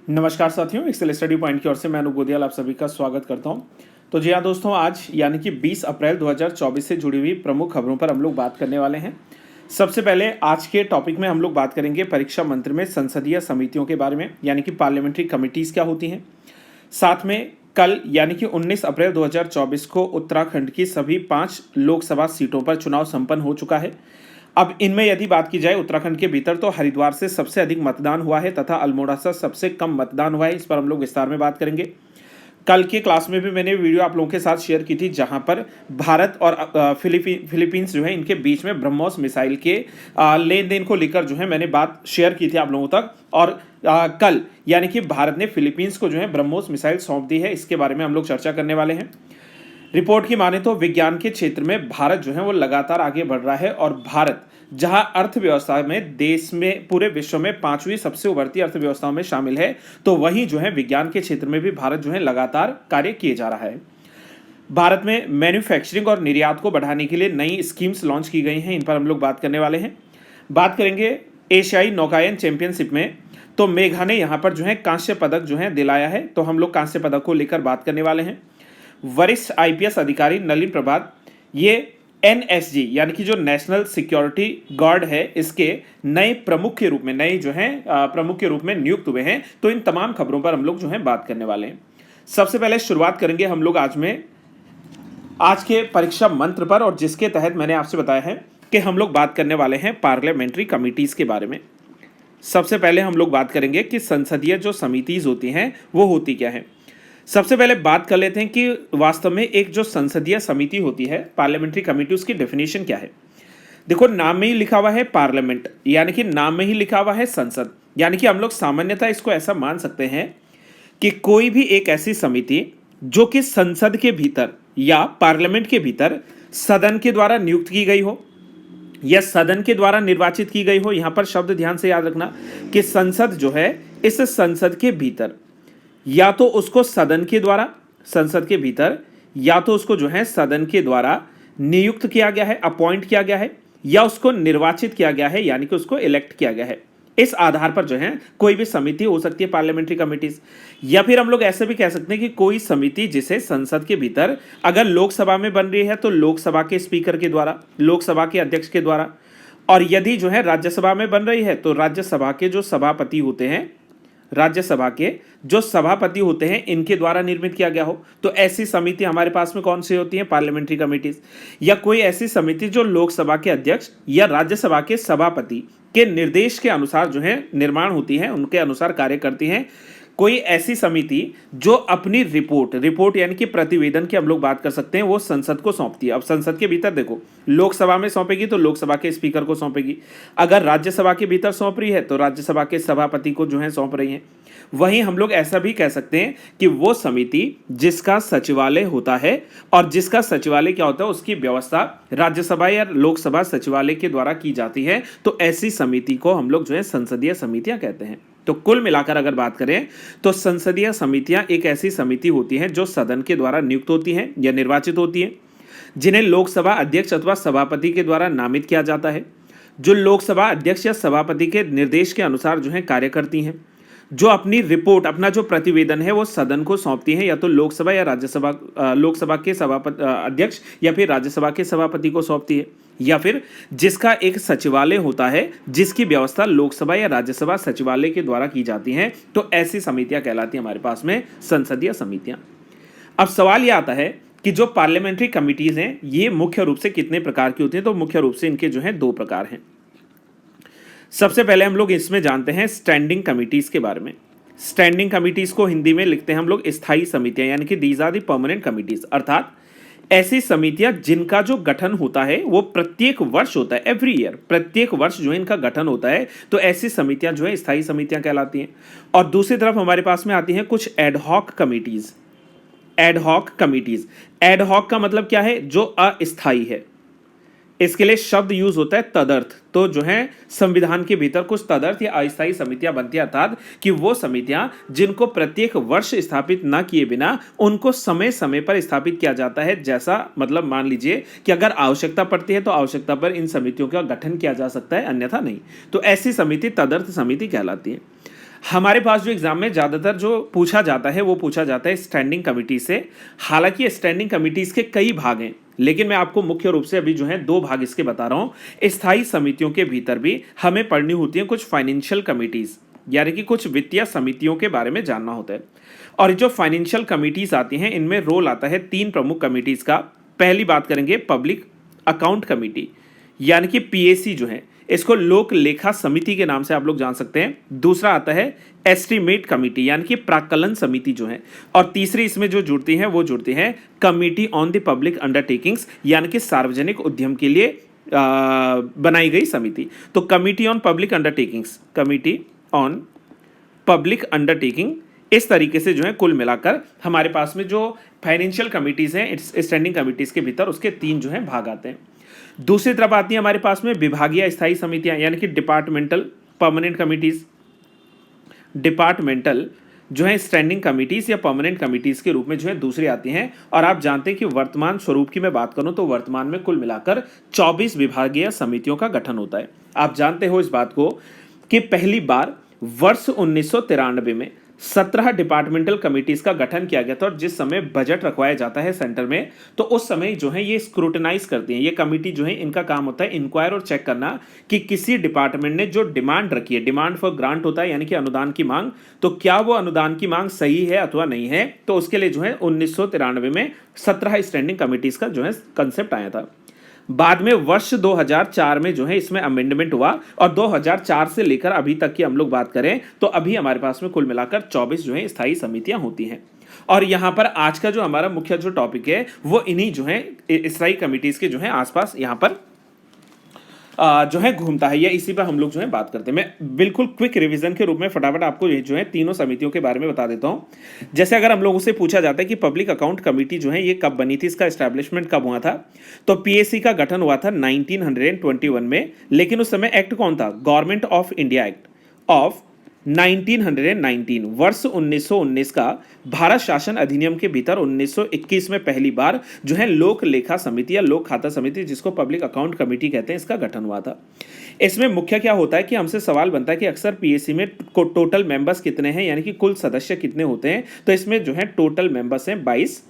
नमस्कार साथियों, Excel study point की ओर से मैं अनूप गोदियाल आप सभी का स्वागत करता हूं। तो जी हाँ दोस्तों, आज यानी कि 20 अप्रैल 2024 से जुड़ी हुई प्रमुख खबरों पर हम लोग बात करने वाले हैं। सबसे पहले आज के टॉपिक में हम लोग बात करेंगे परीक्षा मंत्र में संसदीय समितियों के बारे में, यानी कि पार्लियामेंट्री कमिटीज़ क्या होती हैं। साथ में कल यानी कि 19 अप्रैल 2024 को उत्तराखंड की सभी 5 लोकसभा सीटों पर चुनाव संपन्न हो चुका है। अब इनमें यदि बात की जाए उत्तराखंड के भीतर, तो हरिद्वार से सबसे अधिक मतदान हुआ है तथा अल्मोड़ा से सबसे कम मतदान हुआ है। इस पर हम लोग विस्तार में बात करेंगे। कल के क्लास में भी मैंने वीडियो आप लोगों के साथ शेयर की थी, जहां पर भारत और फिलीपींस जो है इनके बीच में ब्रह्मोस मिसाइल के लेन देन को लेकर जो है मैंने बात शेयर की थी आप लोगों तक। और कल यानी कि भारत ने फिलीपींस को जो है ब्रह्मोस मिसाइल सौंप दी है। इसके बारे में हम लोग चर्चा करने वाले हैं। रिपोर्ट की माने तो विज्ञान के क्षेत्र में भारत जो है वो लगातार आगे बढ़ रहा है, और भारत जहां अर्थव्यवस्था में देश में पूरे विश्व में 5वीं सबसे उभरती अर्थव्यवस्थाओं में शामिल है, तो वहीं जो है विज्ञान के क्षेत्र में भी भारत जो है लगातार कार्य किए जा रहा है। भारत में मैन्युफैक्चरिंग और निर्यात को बढ़ाने के लिए नई स्कीम्स लॉन्च की गई हैं। इन पर हम लोग बात करने वाले हैं। बात करेंगे एशियाई नौकायन चैंपियनशिप में, तो मेघा ने यहाँ पर जो है कांस्य पदक जो है दिलाया है, तो हम लोग कांस्य पदक को लेकर बात करने वाले हैं। वरिष्ठ आईपीएस अधिकारी नलिन प्रभात ये एनएसजी यानी कि जो नेशनल सिक्योरिटी गार्ड है, इसके नए प्रमुख के रूप में प्रमुख के रूप में नियुक्त हुए हैं। तो इन तमाम खबरों पर हम लोग जो है बात करने वाले हैं। सबसे पहले शुरुआत करेंगे हम लोग आज के परीक्षा मंत्र पर, और जिसके तहत मैंने आपसे बताया है कि हम लोग बात करने वाले हैं पार्लियामेंट्री कमिटीज के बारे में। सबसे पहले हम लोग बात करेंगे कि संसदीय जो समितिज होती हैं वो होती क्या है। सबसे पहले बात कर लेते हैं कि वास्तव में एक जो संसदीय समिति होती है, पार्लियामेंट्री कमेटी, उसकी डेफिनेशन क्या है। देखो, नाम में ही लिखा हुआ है पार्लियामेंट, यानी कि नाम में ही लिखा हुआ है संसद, यानी कि हम लोग सामान्यतः इसको ऐसा मान सकते हैं कि कोई भी एक ऐसी समिति जो कि संसद के भीतर या पार्लियामेंट के भीतर सदन के द्वारा नियुक्त की गई हो या सदन के द्वारा निर्वाचित की गई हो। यहां पर शब्द ध्यान से याद रखना कि संसद जो है, इस संसद के भीतर या तो उसको सदन के द्वारा, संसद के भीतर या तो उसको जो है सदन के द्वारा नियुक्त किया गया है, अपॉइंट किया गया है, या उसको निर्वाचित किया गया है, यानी कि उसको इलेक्ट किया गया है। इस आधार पर जो है कोई भी समिति हो सकती है पार्लियामेंट्री कमिटीज। या फिर हम लोग ऐसे भी कह सकते हैं कि कोई समिति जिसे संसद के भीतर अगर लोकसभा में बन रही है तो लोकसभा के स्पीकर के द्वारा, लोकसभा के अध्यक्ष के द्वारा, और यदि जो है राज्यसभा में बन रही है तो राज्यसभा के जो सभापति होते हैं, राज्यसभा के जो सभापति होते हैं, इनके द्वारा निर्मित किया गया हो। तो ऐसी समिति हमारे पास में कौन सी होती है? Parliamentary committees. या कोई ऐसी समिति जो लोकसभा के अध्यक्ष या राज्यसभा के सभापति के निर्देश के अनुसार जो है निर्माण होती है, उनके अनुसार कार्य करती हैं। कोई ऐसी समिति जो अपनी रिपोर्ट यानी कि प्रतिवेदन की हम लोग बात कर सकते हैं, वो संसद को सौंपती है। अब संसद के भीतर देखो, लोकसभा में सौंपेगी तो लोकसभा के स्पीकर को सौंपेगी, अगर राज्यसभा के भीतर सौंप रही है तो राज्यसभा के सभापति को जो है सौंप रही है। वहीं हम लोग ऐसा भी कह सकते हैं कि वो समिति जिसका सचिवालय होता है, और जिसका सचिवालय क्या होता है, उसकी व्यवस्था राज्यसभा या लोकसभा सचिवालय के द्वारा की जाती है, तो ऐसी समिति को हम लोग जो है संसदीय समितियां कहते हैं। तो कुल मिलाकर अगर बात करें तो संसदीय समितियां एक ऐसी समिति होती हैं जो सदन के द्वारा नियुक्त होती हैं या निर्वाचित होती हैं, जिन्हें लोकसभा अध्यक्ष अथवा सभापति के द्वारा नामित किया जाता है, जो लोकसभा अध्यक्ष या सभापति के निर्देश के अनुसार जो है कार्य करती हैं, जो अपनी रिपोर्ट, अपना जो प्रतिवेदन है वो सदन को सौंपती हैं, या तो लोकसभा या राज्यसभा, लोकसभा के सभापति अध्यक्ष या फिर राज्यसभा के सभापति को सौंपती है, या फिर जिसका एक सचिवालय होता है जिसकी व्यवस्था लोकसभा या राज्यसभा सचिवालय के द्वारा की जाती हैं। तो ऐसी समितियां कहलाती हैं हमारे पास में संसदीय समितियां। अब सवाल यह आता है कि जो पार्लियामेंट्री कमिटीज हैं ये मुख्य रूप से कितने प्रकार की होती हैं। तो मुख्य रूप से इनके जो है 2 प्रकार हैं। सबसे पहले हम लोग इसमें जानते हैं स्टैंडिंग कमिटीज के बारे में। स्टैंडिंग कमिटीज को हिंदी में लिखते हैं हम लोग स्थायी समितियां, यानी कि these are the permanent committees, अर्थात ऐसी समितियां जिनका जो गठन होता है वो प्रत्येक वर्ष होता है, एवरी ईयर, प्रत्येक वर्ष जो है इनका गठन होता है। तो ऐसी समितियां जो है स्थायी समितियां कहलाती हैं। और दूसरी तरफ हमारे पास में आती हैं कुछ ad hoc committees. Ad hoc committees, ad hoc का मतलब क्या है? जो अस्थायी है। इसके लिए शब्द यूज होता है तदर्थ। तो जो है संविधान के भीतर कुछ तदर्थ या अस्थायी समितियां बनती है, अर्थात कि वो समितियां जिनको प्रत्येक वर्ष स्थापित न किए बिना उनको समय समय पर स्थापित किया जाता है। जैसा मतलब मान लीजिए कि अगर आवश्यकता पड़ती है तो आवश्यकता पर इन समितियों का गठन किया जा सकता है, अन्यथा नहीं। तो ऐसी समिति तदर्थ समिति कहलाती है। हमारे पास जो एग्जाम में ज़्यादातर जो पूछा जाता है वो पूछा जाता है स्टैंडिंग कमिटी से। हालांकि स्टैंडिंग कमिटीज के कई भाग हैं, लेकिन मैं आपको मुख्य रूप से अभी जो है दो भाग इसके बता रहा हूं। स्थायी समितियों के भीतर भी हमें पढ़नी होती है कुछ फाइनेंशियल कमिटीज, यानी कि कुछ वित्तीय समितियों के बारे में जानना होता है। और जो फाइनेंशियल कमिटीज आती हैं इनमें रोल आता है तीन प्रमुख कमिटीज का। पहली बात करेंगे पब्लिक अकाउंट कमेटी, यानी कि पीएसी जो है, इसको लोक लेखा समिति के नाम से आप लोग जान सकते हैं। दूसरा आता है एस्टीमेट कमेटी, यानी कि प्राक्कलन समिति जो है। और तीसरी इसमें जो जुड़ती है वो जुड़ती है committee on the public undertakings, यानी कि सार्वजनिक उद्यम के लिए बनाई गई समिति। तो committee on public undertakings, committee on public undertaking, इस तरीके से जो है कुल मिलाकर हमारे पास में जो फाइनेंशियल कमिटीज हैं स्टैंडिंग कमिटीज के भीतर उसके तीन जो हैं भाग आते हैं। दूसरी तरफ आती है हमारे पास में विभागीय स्थायी समितियां, यानी कि डिपार्टमेंटल परमानेंट कमिटीज। डिपार्टमेंटल जो है स्टैंडिंग कमिटीज या परमानेंट कमिटीज के रूप में जो है दूसरी आती हैं। और आप जानते हैं कि वर्तमान स्वरूप की मैं बात करूं तो वर्तमान में कुल मिलाकर 24 विभागीय समितियों का गठन होता है। आप जानते हो इस बात को कि पहली बार वर्ष 1993 में 17 डिपार्टमेंटल कमिटीज का गठन किया गया था। और जिस समय बजट रखवाया जाता है सेंटर में, तो उस समय जो है ये स्क्रूटनाइज करती हैं ये कमिटी जो है, इनका काम होता है इंक्वायर और चेक करना कि किसी डिपार्टमेंट ने जो डिमांड रखी है, डिमांड फॉर ग्रांट होता है यानी कि अनुदान की मांग, तो क्या वो अनुदान की मांग सही है अथवा नहीं है। तो उसके लिए जो है 1993 में 17 स्टैंडिंग कमिटीज का जो है कंसेप्ट आया था। बाद में वर्ष 2004 में जो है इसमें अमेंडमेंट हुआ और 2004 से लेकर अभी तक की हम लोग बात करें तो अभी हमारे पास में कुल मिलाकर 24 जो है स्थायी समितियां होती हैं। और यहां पर आज का जो हमारा मुख्य जो टॉपिक है वो इन्हीं जो है स्थायी कमिटीज के जो है आसपास यहां पर जो है घूमता है, या इसी पर हम लोग जो है बात करते हैं। मैं बिल्कुल क्विक रिवीजन के रूप में फटाफट आपको ये जो है तीनों समितियों के बारे में बता देता हूं। जैसे अगर हम लोगों से पूछा जाता है कि पब्लिक अकाउंट कमेटी जो है ये कब बनी थी, इसका एस्टैब्लिशमेंट कब हुआ था, तो पीएसी का गठन हुआ था 1921 में। लेकिन उस समय एक्ट कौन था? Government of India act of 1919, वर्ष 1919 का भारत शासन अधिनियम के भीतर 1921 में पहली बार जो है लोक लेखा समिति या लोक खाता समिति, जिसको पब्लिक अकाउंट कमेटी कहते हैं, इसका गठन हुआ था। इसमें मुख्य क्या होता है कि हमसे सवाल बनता है कि अक्सर पीएसी में टोटल मेंबर्स कितने हैं, यानी कि कुल सदस्य कितने होते हैं। तो इसमें जो है टोटल मेंबर्स हैं 22,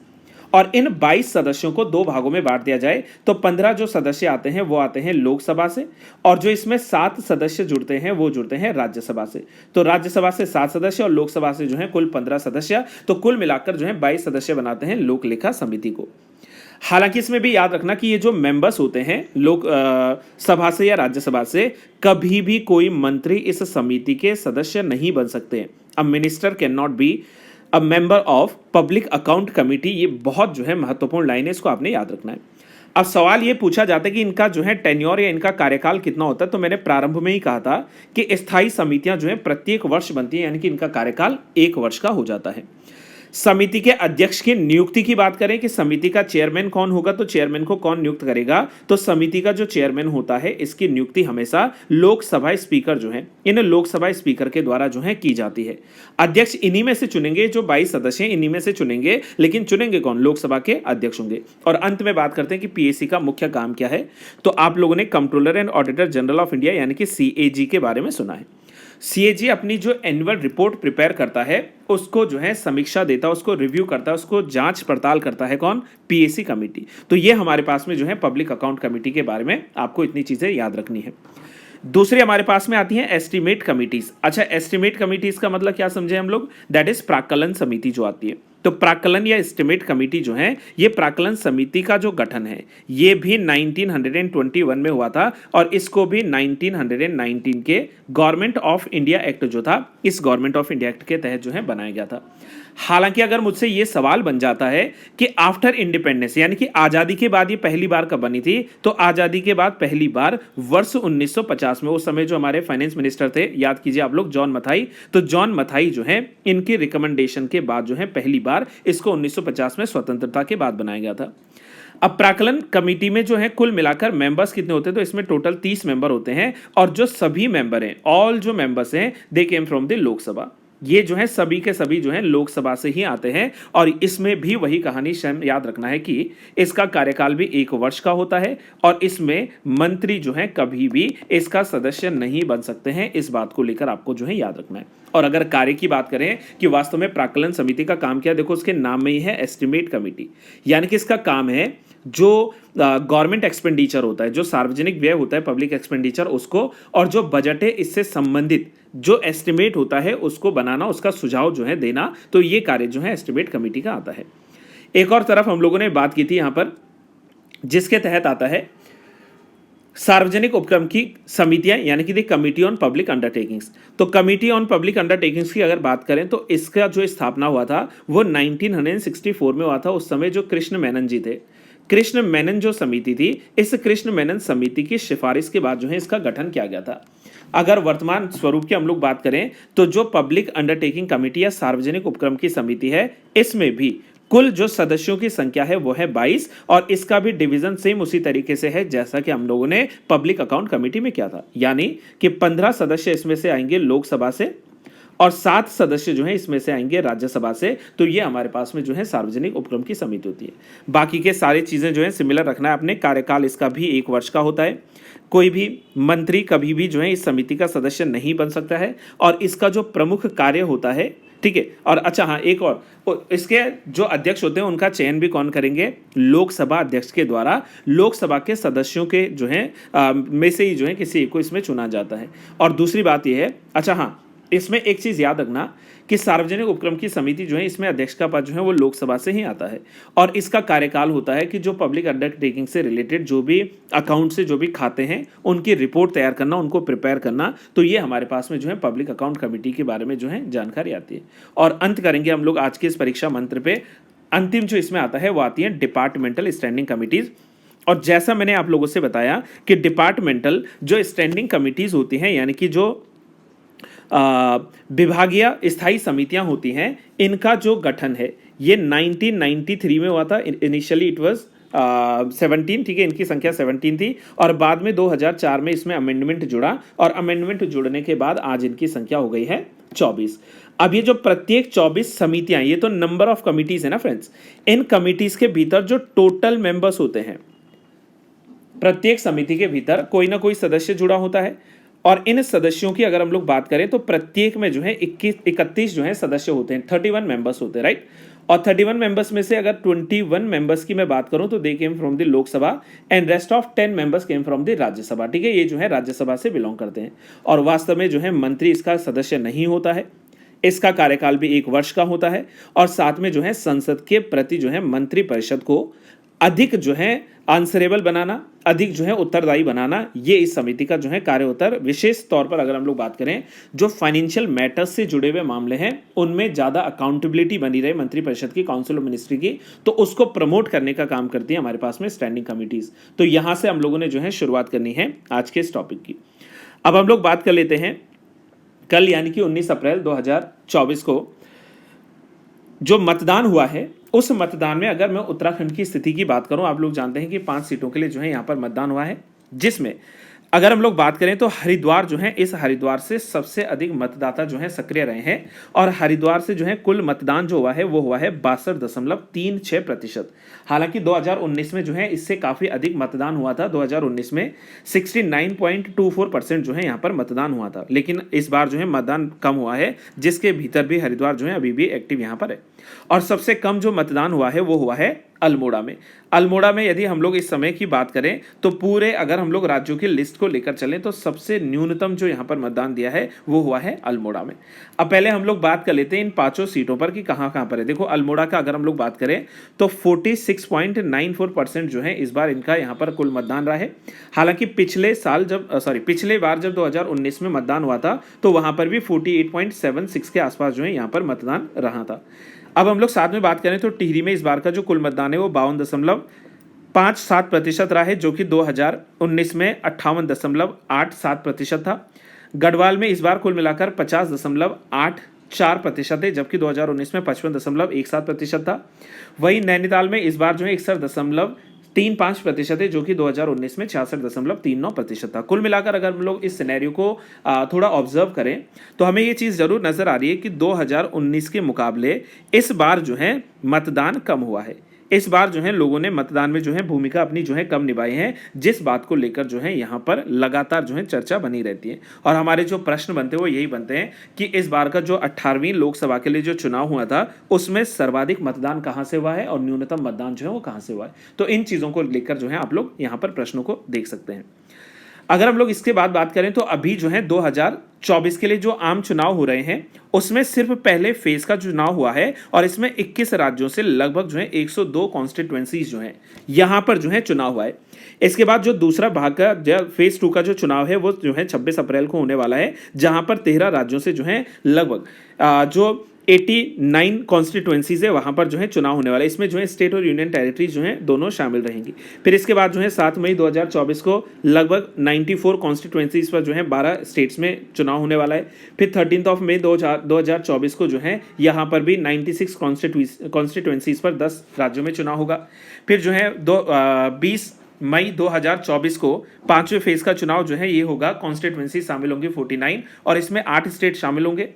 और इन 22 सदस्यों को दो भागों में बांट दिया जाए तो 15 जो सदस्य आते हैं वो आते हैं लोकसभा से, और जो इसमें 7 सदस्य जुड़ते हैं वो जुड़ते हैं राज्यसभा से। तो राज्यसभा से 7 सदस्य और लोकसभा से जो है कुल 15 सदस्य, तो कुल मिलाकर जो है 22 सदस्य बनाते हैं लोक लेखा समिति को। हालांकि इसमें भी याद रखना कि ये जो मेंबर्स होते हैं लोक सभा से या राज्यसभा से, कभी भी कोई मंत्री इस समिति के सदस्य नहीं बन सकते। A minister can not be a member of public account committee. ये बहुत जो है महत्वपूर्ण लाइन है, इसको आपने याद रखना है। अब सवाल ये पूछा जाता है कि इनका जो है टेन्योर या इनका कार्यकाल कितना होता है। तो मैंने प्रारंभ में ही कहा था कि स्थायी समितियां जो है प्रत्येक वर्ष बनती है, यानी कि इनका कार्यकाल 1 वर्ष का हो जाता है। समिति के अध्यक्ष की नियुक्ति की बात करें कि समिति का चेयरमैन कौन होगा, तो चेयरमैन को कौन नियुक्त करेगा, तो समिति का जो चेयरमैन होता है इसकी नियुक्ति हमेशा लोकसभा स्पीकर जो है, इन लोकसभा स्पीकर के द्वारा जो है की जाती है। अध्यक्ष इन्हीं में से चुनेंगे, जो 22 सदस्य हैं इन्हीं में से चुनेंगे, लेकिन चुनेंगे कौन? लोकसभा के अध्यक्ष होंगे। और अंत में बात करते हैं कि पीएसी का मुख्य काम क्या है। तो आप लोगों ने controller and auditor general of India यानी कि सीएजी के बारे में सुना है। सीएजी अपनी जो एनुअल रिपोर्ट प्रिपेयर करता है उसको जो है समीक्षा देता है, उसको रिव्यू करता है, उसको जांच पड़ताल करता है कौन? PAC committee. तो ये हमारे पास में जो है पब्लिक अकाउंट कमेटी के बारे में आपको इतनी चीजें याद रखनी है। दूसरी हमारे पास में आती है एस्टीमेट कमिटीज। अच्छा, एस्टीमेट कमिटीज का मतलब क्या समझे हम लोग? दैट इज प्राक्कलन समिति जो आती है। तो प्राक्कलन या एस्टीमेट कमिटी जो है, ये प्राक्कलन समिति का जो गठन है ये भी 1921 में हुआ था, और इसको भी 1919 के गवर्नमेंट ऑफ इंडिया एक्ट जो था, इस गवर्नमेंट ऑफ इंडिया एक्ट के तहत जो है बनाया गया था। हालांकि अगर मुझसे ये सवाल बन जाता है कि आफ्टर इंडिपेंडेंस यानी कि आजादी के बाद ये पहली बार कब बनी थी, तो आजादी के बाद पहली बार वर्ष 1950 में, उस समय जो हमारे फाइनेंस मिनिस्टर थे, याद कीजिए आप लोग, जॉन मथाई। तो जॉन मथाई जो है, इनकी रिकमेंडेशन के बाद जो है पहली बार इसको 1950 में स्वतंत्रता के बाद बनाया गया था। अब प्राक्कलन कमेटी में जो है कुल मिलाकर मेंबर्स कितने होते हैं, तो इसमें टोटल 30 मेंबर होते हैं, और जो सभी मेंबर हैं, ऑल जो मेंबर्स हैं, दे केम फ्रॉम द लोकसभा। ये जो है सभी के सभी जो है लोकसभा से ही आते हैं। और इसमें भी वही कहानी याद रखना है कि इसका कार्यकाल भी 1 वर्ष का होता है, और इसमें मंत्री जो है कभी भी इसका सदस्य नहीं बन सकते हैं। इस बात को लेकर आपको जो है याद रखना है। और अगर कार्य की बात करें कि वास्तव में प्राक्कलन समिति का काम क्या, देखो उसके नाम में ही है एस्टिमेट कमिटी, यानी कि इसका काम है जो गवर्नमेंट एक्सपेंडिचर होता है, जो सार्वजनिक व्यय होता है, पब्लिक एक्सपेंडिचर, उसको, और जो बजट है इससे संबंधित जो एस्टिमेट होता है उसको बनाना, उसका सुझाव जो है देना, तो ये कार्य जो है एस्टिमेट कमिटी का आता है। एक और तरफ हम लोगों ने बात की थी यहां पर, जिसके तहत आता है सार्वजनिक उपक्रम की समितियां, यानी कि the committee on public undertakings. तो कमिटी ऑन पब्लिक अंडरटेकिंग्स की अगर बात करें तो इसका जो स्थापना हुआ था वो 1964 में हुआ था। उस समय जो कृष्ण मेनन जी थे, कृष्ण मेनन जो समिति थी, इस कृष्ण मेनन समिति की सिफारिश के बाद जो है इसका गठन किया गया था। अगर वर्तमान स्वरूप की हम लोग बात करें तो जो पब्लिक अंडरटेकिंग कमेटी या सार्वजनिक उपक्रम की समिति है, इसमें भी कुल जो सदस्यों की संख्या है वो है 22, और इसका भी डिवीजन सेम उसी तरीके से है जैसा कि हम लोगों ने पब्लिक अकाउंट कमेटी में किया था, यानी कि 15 सदस्य इसमें से आएंगे लोकसभा से और 7 सदस्य जो हैं इसमें से आएंगे राज्यसभा से। तो ये हमारे पास में जो है सार्वजनिक उपक्रम की समिति होती है। बाकी के सारी चीजें जो है सिमिलर रखना है अपने। कार्यकाल इसका भी 1 वर्ष का होता है। कोई भी मंत्री कभी भी जो है इस समिति का सदस्य नहीं बन सकता है, और इसका जो प्रमुख कार्य होता है, ठीक है। और अच्छा हाँ, एक और, इसके जो अध्यक्ष होते हैं उनका चयन भी कौन करेंगे? लोकसभा अध्यक्ष के द्वारा लोकसभा के सदस्यों के जो है में से ही जो है किसी एक को इसमें चुना जाता है। और दूसरी बात यह है, अच्छा हाँ, इसमें एक चीज याद रखना कि सार्वजनिक उपक्रम की समिति जो है इसमें अध्यक्ष का पद जो है वो लोकसभा से ही आता है, और इसका कार्यकाल होता है कि जो पब्लिक अंडरटेकिंग से रिलेटेड जो भी अकाउंट से जो भी खाते हैं उनकी रिपोर्ट तैयार करना, उनको प्रिपेयर करना। तो ये हमारे पास में जो है पब्लिक अकाउंट कमेटी के बारे में जो है जानकारी आती है। और अंत करेंगे हम लोग आज के इस परीक्षा मंत्र पे, अंतिम जो इसमें आता है वो आती है डिपार्टमेंटल स्टैंडिंग कमिटीज। और जैसा मैंने आप लोगों से बताया कि डिपार्टमेंटल जो स्टैंडिंग कमिटीज होती हैं, यानी कि जो विभागीय स्थायी समितियां होती हैं, इनका जो गठन है ये 1993 में हुआ था। इनिशियली इट वाज 17, ठीक है, इनकी संख्या 17 थी, और बाद में 2004 में इसमें अमेंडमेंट जुड़ा, और अमेंडमेंट जुड़ने के बाद आज इनकी संख्या हो गई है 24। अब ये जो प्रत्येक 24 समितियां, ये तो नंबर ऑफ कमिटीज है ना फ्रेंड्स, इन कमिटीज के भीतर जो टोटल मेंबर्स होते हैं, प्रत्येक समिति के भीतर कोई ना कोई सदस्य जुड़ा होता है। और इन सदस्यों की अगर हम लोग बात करें तो प्रत्येक में जो है 31 जो है सदस्य होते हैं, 31 मेंबर्स होते हैं, राइट। और 31 मेंबर्स में से अगर 21 मेंबर्स की मैं बात करूं तो they came from the Lok Sabha, and rest of 10 members came from the Rajya Sabha, ठीक है। ये जो है राज्यसभा से बिलोंग करते हैं। और वास्तव में जो है मंत्री इसका सदस्य नहीं होता है, इसका कार्यकाल भी 1 वर्ष का होता है। और साथ में जो है संसद के प्रति जो है मंत्रिपरिषद को अधिक जो है आंसरेबल बनाना, अधिक जो है उत्तरदायी बनाना, ये इस समिति का जो है कार्य होता है। विशेष तौर पर अगर हम लोग बात करें जो फाइनेंशियल मैटर्स से जुड़े हुए मामले हैं उनमें ज़्यादा अकाउंटेबिलिटी बनी रहे मंत्रिपरिषद की, काउंसिल ऑफ मिनिस्ट्री की, तो उसको प्रमोट करने का काम करती है हमारे पास में स्टैंडिंग कमिटीज। तो यहाँ से हम लोगों ने जो है शुरुआत करनी है आज के इस टॉपिक की। अब हम लोग बात कर लेते हैं कल यानी कि 19 अप्रैल 2024 को जो मतदान हुआ है, उस मतदान में अगर मैं उत्तराखंड की स्थिति की बात करूं, आप लोग जानते हैं कि 5 सीटों के लिए जो है यहां पर मतदान हुआ है, जिसमें अगर हम लोग बात करें तो हरिद्वार जो है, इस हरिद्वार से सबसे अधिक मतदाता जो है सक्रिय रहे हैं। और हरिद्वार से जो है कुल मतदान जो हुआ है वो हुआ है 62.36%। हालांकि 2019 में जो है इससे काफ़ी अधिक मतदान हुआ था। 2019 में 69.24% जो है यहाँ पर मतदान हुआ था, लेकिन इस बार जो है मतदान कम हुआ है, जिसके भीतर भी हरिद्वार जो है अभी भी एक्टिव यहाँ पर है। और सबसे कम जो मतदान हुआ है वो हुआ है अल्मोड़ा में। अल्मोड़ा में यदि हम लोग इस समय की बात करें तो पूरे अगर हम लोग राज्यों की लिस्ट को लेकर चलें तो सबसे न्यूनतम जो यहाँ पर मतदान दिया है वो हुआ है अल्मोड़ा में। अब पहले हम लोग बात कर लेते हैं इन 5 सीटों पर कि कहाँ कहाँ पर है। देखो अल्मोड़ा का अगर हम लोग बात करें तो 46.94% जो है इस बार इनका यहाँ पर कुल मतदान रहा है। हालांकि पिछले बार जब 2019 में मतदान हुआ था तो वहाँ पर भी 48.76 के आसपास जो है यहाँ पर मतदान रहा था। अब हम लोग साथ में बात करें तो टिहरी में इस बार का जो कुल मतदान है वो 52.57% रहा है, जो कि 2019 में 58.87% था। गढ़वाल में इस बार कुल मिलाकर 50.84% है, जबकि 2019 में 55.17% था। वहीं नैनीताल में इस बार जो है 61.35% है, जो कि 2019 में 66.39% था। कुल मिलाकर अगर हम लोग इस सिनेरियो को थोड़ा ऑब्जर्व करें तो हमें ये चीज़ ज़रूर नज़र आ रही है कि 2019 के मुकाबले इस बार जो है मतदान कम हुआ है। इस बार जो है लोगों ने मतदान में जो है भूमिका अपनी जो है कम निभाई है, जिस बात को लेकर जो है यहाँ पर लगातार जो है चर्चा बनी रहती है। और हमारे जो प्रश्न बनते हैं वो यही बनते हैं कि इस बार का जो 18वीं लोकसभा के लिए जो चुनाव हुआ था उसमें सर्वाधिक मतदान कहाँ से हुआ है और न्यूनतम मतदान जो है वो कहाँ से हुआ है। तो इन चीज़ों को लेकर जो है आप लोग यहाँ पर प्रश्नों को देख सकते हैं। अगर हम लोग इसके बाद बात करें तो अभी जो है 2024 के लिए जो आम चुनाव हो रहे हैं उसमें सिर्फ पहले फेज का चुनाव हुआ है और इसमें 21 राज्यों से लगभग जो है 102 कॉन्स्टिट्यूएंसीज जो है यहां पर जो है चुनाव हुआ है। इसके बाद जो दूसरा भाग का फेज 2 का जो चुनाव है वो जो है 26 अप्रैल को होने वाला है, जहां पर 13 राज्यों से जो है लगभग जो 89 कॉन्स्टिट्यूएंसीज है वहां पर जो है चुनाव होने वाला है। इसमें जो है स्टेट और यूनियन टेरिटरीज जो है दोनों शामिल रहेंगी। फिर इसके बाद जो है 7 मई 2024 को लगभग 94 कॉन्स्टिट्यूएंसीज पर जो है 12 स्टेट्स में चुनाव होने वाला है। फिर 13 मई 2024 को जो है यहाँ पर भी 96 कॉन्स्टिट्यूएंसीज पर 10 राज्यों में चुनाव होगा। फिर जो है 20 मई 2024 को 5वें फेज का चुनाव जो है ये होगा, कॉन्स्टिट्यूएंसी शामिल होंगी 49 और इसमें 8 स्टेट शामिल होंगे।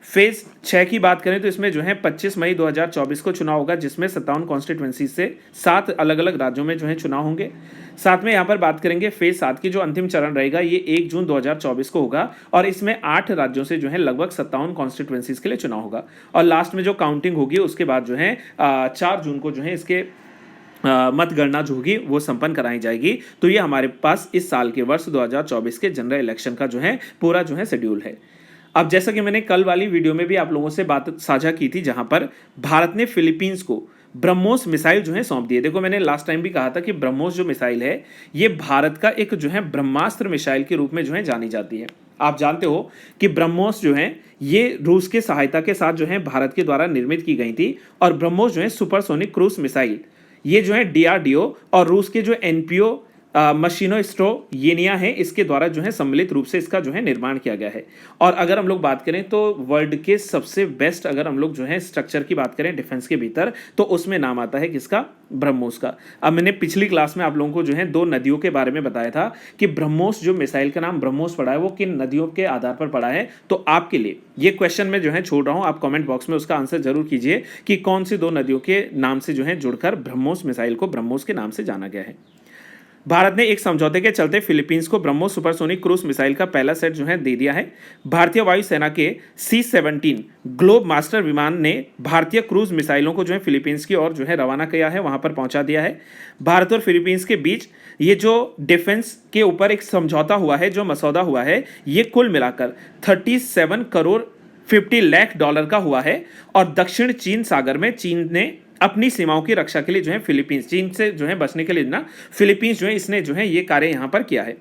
फेज 6 की बात करें तो इसमें जो है 25 मई 2024 को चुनाव होगा, जिसमें 57 कॉन्स्टिट्यूएंसी से 7 अलग अलग राज्यों में जो है चुनाव होंगे। साथ में यहाँ पर बात करेंगे फेज 7 की जो अंतिम चरण रहेगा ये 1 जून 2024 को होगा और इसमें 8 राज्यों से जो है लगभग 57 कॉन्स्टिट्यूएंसीज के लिए चुनाव होगा। और लास्ट में जो काउंटिंग होगी उसके बाद जो है 4 जून को जो है इसके मतगणना जो होगी वो संपन्न कराई जाएगी। तो ये हमारे पास इस साल के वर्ष 2024 के जनरल इलेक्शन का जो है पूरा जो है शेड्यूल है। अब जैसा कि मैंने कल वाली वीडियो में भी आप लोगों से बात साझा की थी, जहां पर भारत ने फिलीपींस को ब्रह्मोस मिसाइल जो है सौंप दिए। देखो मैंने लास्ट टाइम भी कहा था कि ब्रह्मोस जो मिसाइल है ये भारत का एक जो है ब्रह्मास्त्र मिसाइल के रूप में जो है जानी जाती है। आप जानते हो कि ब्रह्मोस जो है ये रूस के सहायता के साथ जो है भारत के द्वारा निर्मित की गई थी और ब्रह्मोस जो है सुपरसोनिक क्रूज मिसाइल ये जो है डीआरडीओ और रूस के जो एनपीओ मशीनोस्ट्रोयेनिया है इसके द्वारा जो है सम्मिलित रूप से इसका जो है निर्माण किया गया है। और अगर हम लोग बात करें तो वर्ल्ड के सबसे बेस्ट अगर हम लोग जो है स्ट्रक्चर की बात करें डिफेंस के भीतर तो उसमें नाम आता है किसका, ब्रह्मोस का। अब मैंने पिछली क्लास में आप लोगों को जो है 2 नदियों के बारे में बताया था कि ब्रह्मोस जो मिसाइल का नाम ब्रह्मोस पड़ा है वो किन नदियों के आधार पर पड़ा है। तो आपके लिए ये क्वेश्चन में जो है छोड़ रहा हूं, आप कमेंट बॉक्स में उसका आंसर जरूर कीजिए कि कौन सी 2 नदियों के नाम से जो है जुड़कर ब्रह्मोस मिसाइल को ब्रह्मोस के नाम से जाना गया है। भारत ने एक समझौते के चलते फिलीपींस को ब्रह्मोस सुपरसोनिक क्रूज मिसाइल का पहला सेट जो है दे दिया है। भारतीय वायुसेना के C-17 ग्लोब मास्टर विमान ने भारतीय क्रूज मिसाइलों को जो है फिलीपींस की ओर जो है रवाना किया है, वहां पर पहुंचा दिया है। भारत और फिलीपींस के बीच ये जो डिफेंस के ऊपर एक समझौता हुआ है, जो मसौदा हुआ है, ये कुल मिलाकर 37 करोड़ 50 लाख डॉलर का हुआ है। और दक्षिण चीन सागर में चीन ने अपनी सीमाओं की रक्षा के लिए जो है फिलीपींस, चीन से जो है बचने के लिए ना फिलीपींस जो है इसने जो है ये कार्य यहाँ पर किया है।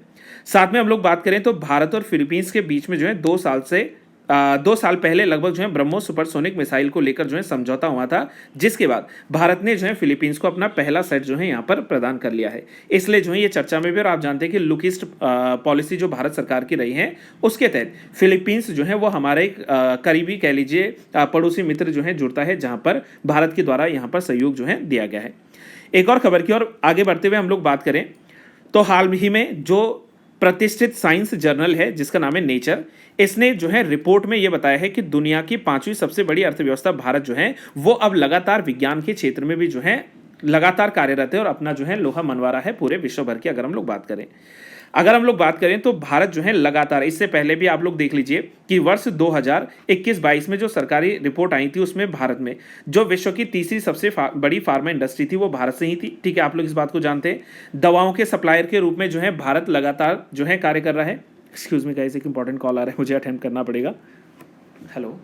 साथ में हम लोग बात करें तो भारत और फिलीपींस के बीच में जो है 2 साल पहले लगभग जो है ब्रह्मोस सुपरसोनिक मिसाइल को लेकर जो है समझौता हुआ था, जिसके बाद भारत ने जो है फिलीपींस को अपना पहला सेट जो है यहाँ पर प्रदान कर लिया है। इसलिए जो है ये चर्चा में भी, और आप जानते हैं कि लुक ईस्ट पॉलिसी जो भारत सरकार की रही है उसके तहत फिलीपींस जो है वो हमारे एक करीबी कह लीजिए पड़ोसी मित्र जो है जुड़ता है, जहाँ पर भारत के द्वारा यहाँ पर सहयोग जो है दिया गया है। एक और खबर की ओर आगे बढ़ते हुए हम लोग बात करें तो हाल ही में जो प्रतिष्ठित साइंस जर्नल है जिसका नाम है नेचर, इसने जो है रिपोर्ट में यह बताया है कि दुनिया की 5वीं सबसे बड़ी अर्थव्यवस्था भारत जो है वो अब लगातार विज्ञान के क्षेत्र में भी जो है लगातार कार्यरत है और अपना जो है लोहा मनवा रहा है पूरे विश्व भर की। अगर हम लोग बात करें तो भारत जो है लगातार, इससे पहले भी आप लोग देख लीजिए कि वर्ष 2021-22 में जो सरकारी रिपोर्ट आई थी उसमें भारत में जो विश्व की तीसरी सबसे बड़ी फार्मा इंडस्ट्री थी वो भारत से ही थी। ठीक है, आप लोग इस बात को जानते हैं। दवाओं के सप्लायर के रूप में जो है भारत लगातार जो है कार्य कर रहा है। एक्सक्यूज मी गाइस, एक इंपॉर्टेंट कॉल आ रहा है, मुझे अटेंड करना पड़ेगा। हेलो,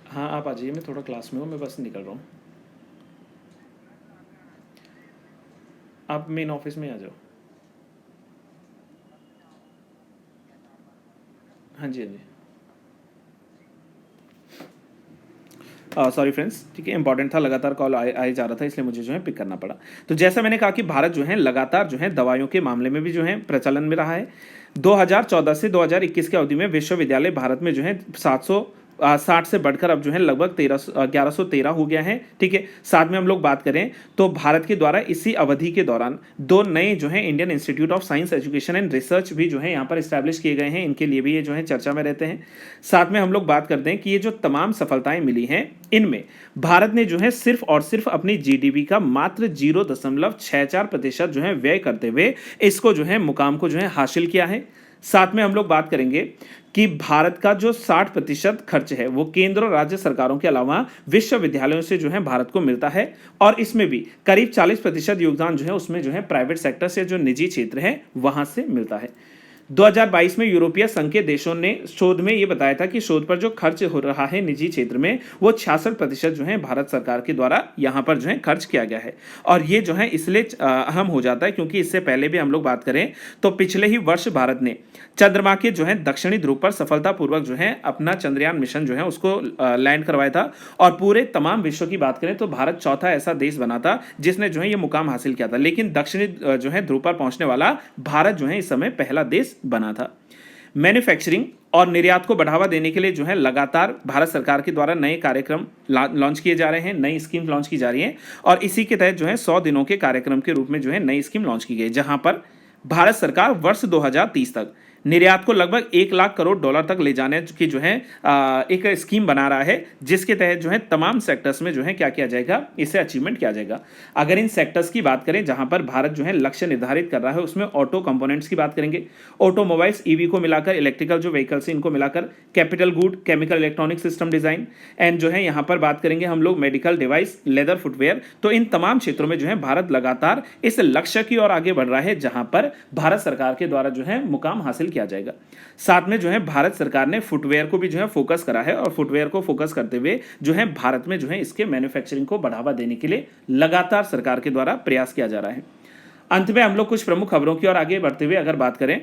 हाँ आप आ जाइए, मैं थोड़ा क्लास में हूँ, मैं बस निकल रहा हूँ। आप मेन ऑफिस में आ जाओ। हाँ जी। सॉरी फ्रेंड्स, ठीक है, इंपॉर्टेंट था, लगातार कॉल आए जा रहा था, इसलिए मुझे जो है पिक करना पड़ा। तो जैसा मैंने कहा कि भारत जो है लगातार जो है दवाइयों के मामले में भी जो है प्रचलन में रहा है। 2014 से 2021 की अवधि में विश्वविद्यालय भारत में जो है 60 से बढ़कर अब जो है लगभग 1113 हो गया है। ठीक है, साथ में हम लोग बात करें तो भारत के द्वारा इसी अवधि के दौरान 2 नए जो है Indian institute of science education and research भी जो है यहाँ पर इस्टेब्लिश किए गए हैं, इनके लिए भी ये जो है चर्चा में रहते हैं। साथ में हम लोग बात करते हैं कि ये जो तमाम सफलताएं मिली हैं, इनमें भारत ने जो है सिर्फ और सिर्फ अपनी जीडीपी का मात्र 0.64% जो है व्यय करते हुए इसको जो है मुकाम को जो है हासिल किया है। साथ में हम लोग बात करेंगे कि भारत का जो 60% खर्च है वो केंद्र और राज्य सरकारों के अलावा विश्वविद्यालयों से जो है भारत को मिलता है, और इसमें भी करीब 40% योगदान जो है उसमें जो है प्राइवेट सेक्टर से, जो निजी क्षेत्र है वहां से मिलता है। 2022 में यूरोपीय संघ के देशों ने शोध में ये बताया था कि शोध पर जो खर्च हो रहा है निजी क्षेत्र में वो 66% जो है भारत सरकार के द्वारा यहाँ पर जो है खर्च किया गया है। और ये जो है इसलिए अहम हो जाता है क्योंकि इससे पहले भी हम लोग बात करें तो पिछले ही वर्ष भारत ने चंद्रमा के जो है दक्षिणी ध्रुव पर सफलतापूर्वक जो है अपना चंद्रयान मिशन जो है उसको लैंड करवाया था। और पूरे तमाम विश्व की बात करें तो भारत चौथा ऐसा देश बना था जिसने जो है ये मुकाम हासिल किया था, लेकिन दक्षिणी जो है ध्रुव पर पहुंचने वाला भारत जो है इस समय पहला देश बना था। मैन्युफैक्चरिंग और निर्यात को बढ़ावा देने के लिए जो है लगातार भारत सरकार के द्वारा नए कार्यक्रम लॉन्च किए जा रहे हैं, नई स्कीम लॉन्च की जा रही है, और इसी के तहत जो है 100 दिनों के कार्यक्रम के रूप में जो है नई स्कीम लॉन्च की गई, जहां पर भारत सरकार वर्ष 2030 तक निर्यात को लगभग 1 लाख करोड़ डॉलर तक ले जाने की जो है एक स्कीम बना रहा है, जिसके तहत जो है तमाम सेक्टर्स में जो है क्या किया जाएगा, इसे अचीवमेंट किया जाएगा। अगर इन सेक्टर्स की बात करें जहां पर भारत जो है लक्ष्य निर्धारित कर रहा है, उसमें ऑटो कंपोनेंट्स की बात करेंगे, ऑटोमोबाइल्स ईवी को मिलाकर, इलेक्ट्रिकल जो व्हीकल्स हैं इनको मिलाकर, capital good, chemical electronic system design, and जो है यहाँ पर बात करेंगे हम लोग मेडिकल डिवाइस, लेदर फुटवेयर। तो इन तमाम क्षेत्रों में जो है भारत लगातार इस लक्ष्य की ओर आगे बढ़ रहा है जहां पर भारत सरकार के द्वारा जो है मुकाम हासिल किया जाएगा। साथ में जो है भारत सरकार ने फुटवेयर को भी जो है फोकस करा है, और फुटवेयर को फोकस करते हुए जो है भारत में जो है इसके मैन्युफैक्चरिंग को बढ़ावा देने के लिए लगातार सरकार के द्वारा प्रयास किया जा रहा है। अंत में हम लोग कुछ प्रमुख खबरों की ओर आगे बढ़ते हुए अगर बात करें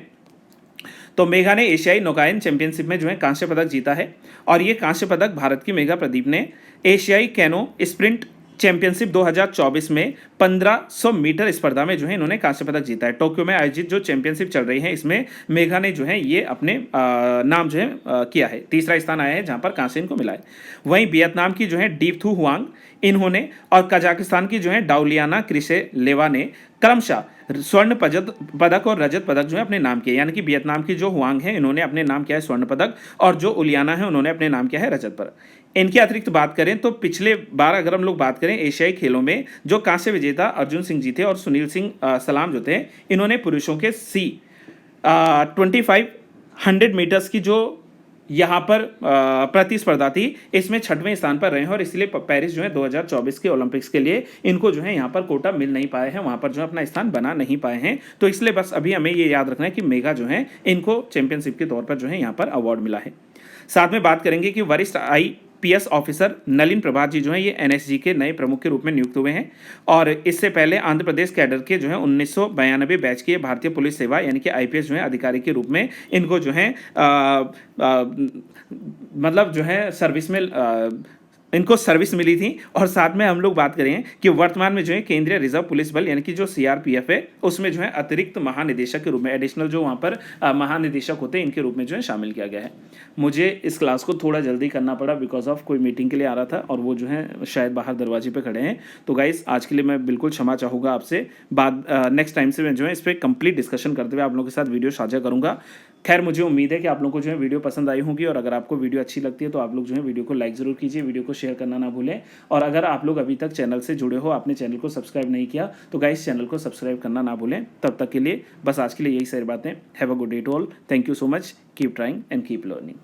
तो मेघा ने एशियाई नौकायन चैंपियनशिप में जो है कांस्य पदक जीता है, और ये कांस्य पदक भारत की मेघा प्रदीप ने एशियाई कैनो स्प्रिंट चैंपियनशिप 2024 में 1500 मीटर स्पर्धा में जो है इन्होंने कांस्य पदक जीता है। टोक्यो में आयोजित जो चैंपियनशिप चल रही है इसमें मेघा ने जो है ये अपने नाम जो है किया है, तीसरा स्थान आया है जहां पर कांस्य इनको मिला है। वहीं वियतनाम की जो है डीप थू हुआंग इन्होंने, और कजाकिस्तान की जो है डाउलियाना क्रिशेलेवा ने क्रमशः स्वर्ण पदक और रजत पदक जो है अपने नाम किए, यानी कि वियतनाम की जो हुआंग है इन्होंने अपने नाम किया है स्वर्ण पदक, और जो उलियाना है उन्होंने अपने नाम किया है रजत पदक। इनके अतिरिक्त बात करें तो पिछले बार अगर हम लोग बात करें एशियाई खेलों में जो कांस्य विजेता अर्जुन सिंह जी थे और सुनील सिंह सलाम जो थे, इन्होंने पुरुषों के 2500 मीटर्स की जो यहाँ पर प्रतिस्पर्धा थी इसमें 6वें स्थान पर रहे हैं, और इसलिए पेरिस जो है 2024 के ओलंपिक्स के लिए इनको जो है यहाँ पर कोटा मिल नहीं पाए हैं, वहाँ पर जो है अपना स्थान बना नहीं पाए हैं। तो इसलिए बस अभी हमें ये याद रखना है कि मेघा जो है इनको चैंपियनशिप के तौर पर जो है यहाँ पर अवार्ड मिला है। साथ में बात करेंगे कि वरिष्ठ IPS ऑफिसर नलिन प्रभात जी जो है ये NSG के नए प्रमुख के रूप में नियुक्त हुए हैं, और इससे पहले आंध्र प्रदेश कैडर के जो है 1992 बैच के भारतीय पुलिस सेवा यानी कि IPS जो है अधिकारी के रूप में इनको जो है मतलब जो है सर्विस में इनको सर्विस मिली थी। और साथ में हम लोग बात करें कि वर्तमान में जो है केंद्रीय रिजर्व पुलिस बल यानी कि जो CRPF है उसमें जो है अतिरिक्त महानिदेशक के रूप में, एडिशनल जो वहाँ पर महानिदेशक होते हैं इनके रूप में जो है शामिल किया गया है। मुझे इस क्लास को थोड़ा जल्दी करना पड़ा बिकॉज ऑफ कोई मीटिंग के लिए आ रहा था और वो जो है शायद बाहर दरवाजे पर खड़े हैं। तो गाइस आज के लिए मैं बिल्कुल क्षमा चाहूँगा आपसे, बाद नेक्स्ट टाइम से मैं जो है इस पर कंप्लीट डिस्कशन करते हुए आप लोगों के साथ वीडियो साझा करूँगा। खैर मुझे उम्मीद है कि आप लोगों को जो है वीडियो पसंद आई होगी, और अगर आपको वीडियो अच्छी लगती है तो आप लोग जो है वीडियो को लाइक ज़रूर कीजिए, वीडियो को शेयर करना ना भूलें। और अगर आप लोग अभी तक चैनल से जुड़े हो, आपने चैनल को सब्सक्राइब नहीं किया तो गाइस चैनल को सब्सक्राइब करना ना भूलें। तब तक के लिए बस आज के लिए यही सारी बातें। Have a good day to all, thank you so much, keep trying and keep learning.